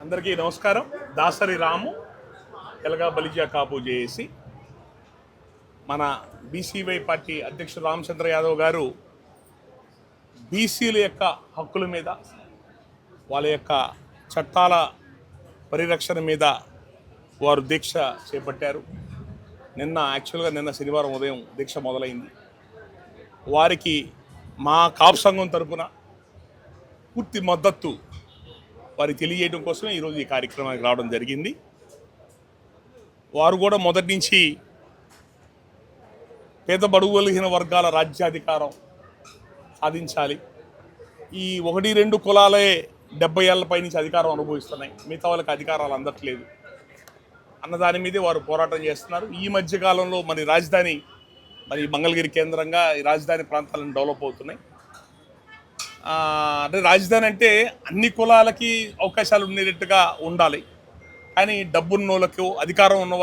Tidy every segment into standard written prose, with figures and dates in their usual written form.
అందరికీ నమస్కారం. దాసరి రాము తెలగా బలిజా కాపు జేఏసీ మన బీసీవై పార్టీ అధ్యక్షుడు రామచంద్ర యాదవ్ గారు బీసీల యొక్క హక్కుల మీద, వాళ్ళ యొక్క చట్టాల పరిరక్షణ మీద వారు దీక్ష చేపట్టారు. నిన్న శనివారం ఉదయం దీక్ష మొదలైంది. వారికి మా కాపు సంఘం తరపున పూర్తి మద్దతు వారికి తెలియజేయడం కోసమే ఈరోజు ఈ కార్యక్రమానికి రావడం జరిగింది. వారు కూడా మొదటి నుంచి పేద బడుగు బలహీన వర్గాల రాజ్యాధికారం సాధించాలి, ఈ 1-2 కులాలే 70 ఏళ్ల పైనుంచి అధికారం అనుభవిస్తున్నాయి, మిగతా వాళ్ళకి అధికారాలు అందట్లేదు అన్న దాని మీదే వారు పోరాటం చేస్తున్నారు. ఈ మధ్యకాలంలో రాజధాని మంగళగిరి కేంద్రంగా ఈ రాజధాని ప్రాంతాలను డెవలప్ అవుతున్నాయి. అంటే రాజధాని అంటే అన్ని కులాలకి అవకాశాలు ఉండేటట్టుగా ఉండాలి, కానీ డబ్బున్న వాళ్ళకు, అధికారం ఉన్న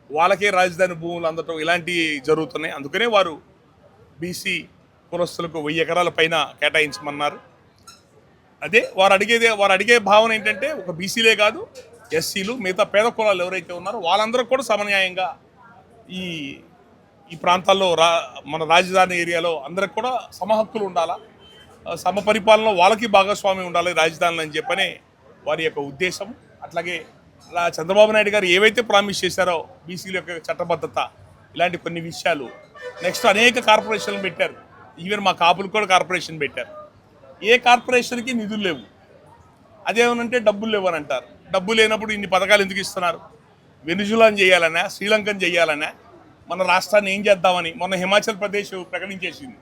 వాళ్ళకే రాజధాని భూములు అందటం ఇలాంటివి జరుగుతున్నాయి. అందుకనే వారు బీసీ కులస్తులకు 1000 ఎకరాల పైన కేటాయించమన్నారు. అదే వారు అడిగే భావన ఏంటంటే, ఒక బీసీలే కాదు, ఎస్సీలు, మిగతా పేద కులాలు ఎవరైతే ఉన్నారో వాళ్ళందరూ కూడా సమన్యాయంగా ఈ ప్రాంతాల్లో మన రాజధాని ఏరియాలో అందరికి కూడా సమహక్కులు ఉండాలా, సమపరిపాలనలో వాళ్ళకి భాగస్వామి ఉండాలి రాజధానులు అని చెప్పనే వారి యొక్క ఉద్దేశం. అట్లాగే చంద్రబాబు నాయుడు గారు ఏవైతే ప్రామిస్ చేశారో బీసీల యొక్క చట్టబద్ధత, ఇలాంటి కొన్ని విషయాలు, నెక్స్ట్ అనేక కార్పొరేషన్లు పెట్టారు. ఈవెన్ మా కాపులు కూడా కార్పొరేషన్ పెట్టారు. ఏ కార్పొరేషన్కి నిధులు లేవు, అదేమనంటే డబ్బులు లేవు అని అంటారు. డబ్బు లేనప్పుడు ఇన్ని పథకాలు ఎందుకు ఇస్తున్నారు? వెనుజులాని చేయాలన్నా, శ్రీలంకను చేయాలన్నా, మన రాష్ట్రాన్ని ఏం చేద్దామని మొన్న హిమాచల్ ప్రదేశ్ ప్రకటించేసింది,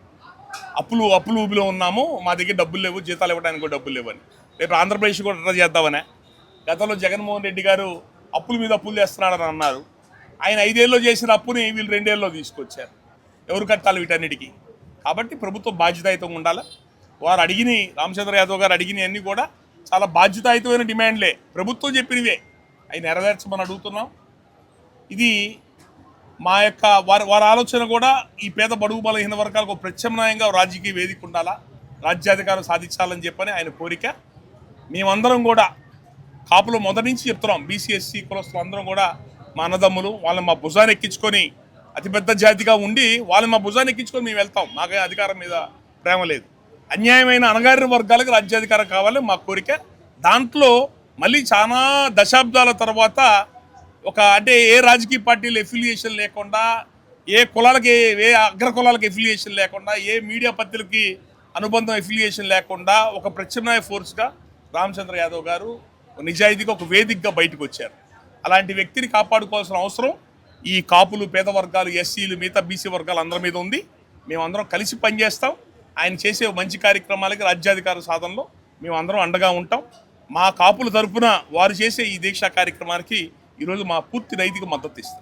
అప్పులు ఊబిలో ఉన్నాము, మా దగ్గర డబ్బులు లేవు, జీతాలు ఇవ్వడానికి కూడా డబ్బులు లేవని. రేపు ఆంధ్రప్రదేశ్ కూడా అట్లా చేద్దామనే. గతంలో జగన్మోహన్ రెడ్డి గారు అప్పుల మీద అప్పులు చేస్తున్నాడని అన్నారు. ఆయన 5 ఏళ్ళలో చేసిన అప్పుని వీళ్ళు 2 ఏళ్ళలో తీసుకొచ్చారు. ఎవరు కట్టాలి వీటన్నిటికీ? కాబట్టి ప్రభుత్వం బాధ్యతాయుతంగా ఉండాలి. వారు రామచంద్ర యాదవ్ గారు అడిగినవన్నీ కూడా చాలా బాధ్యతాయుతమైన డిమాండ్లే, ప్రభుత్వం చెప్పినవే, అవి నెరవేర్చమని అడుగుతున్నాం. ఇది మా యొక్క వారి ఆలోచన కూడా ఈ పేద బడుగు బలహీన వర్గాలకు ప్రత్యామ్నాయంగా రాజకీయ వేదిక ఉండాలా, రాజ్యాధికారం సాధించాలని చెప్పని ఆయన కోరిక. మేమందరం కూడా కాపులు మొదటి నుంచి చెప్తున్నాం, బీసీ ఎస్సీ కులస్తులు అందరం కూడా మా అన్నదమ్ములు, వాళ్ళని మా భుజాన్ని ఎక్కించుకొని, అతిపెద్ద జాతిగా ఉండి వాళ్ళని మా భుజాన్ని ఎక్కించుకొని మేము వెళ్తాం. మాకే అధికారం మీద ప్రేమ లేదు. అన్యాయమైన అణగారిన వర్గాలకు రాజ్యాధికారం కావాలి మా కోరిక. దాంట్లో మళ్ళీ చాలా దశాబ్దాల తర్వాత అంటే ఏ రాజకీయ పార్టీలు ఎఫిలియేషన్ లేకుండా, ఏ అగ్ర కులాలకి ఎఫిలియేషన్ లేకుండా, ఏ మీడియా పత్రికలకి అనుబంధం ఎఫిలియేషన్ లేకుండా ఒక ప్రత్యామ్నాయ ఫోర్స్గా రామచంద్ర యాదవ్ గారు నిజాయితీగా ఒక వేదికగా బయటకు వచ్చారు. అలాంటి వ్యక్తిని కాపాడుకోవాల్సిన అవసరం ఈ కాపులు, పేద వర్గాలు, ఎస్సీలు, మిగతా బీసీ వర్గాలు అందరి మీద ఉంది. మేమందరం కలిసి పనిచేస్తాం. ఆయన చేసే మంచి కార్యక్రమాలకి, రాజ్యాధికార సాధనలో మేమందరం అండగా ఉంటాం. మా కాపుల తరఫున వారు చేసే ఈ దీక్షా కార్యక్రమానికి ఈరోజు మా పూర్తి నైతిక మద్దతు ఇస్తాం.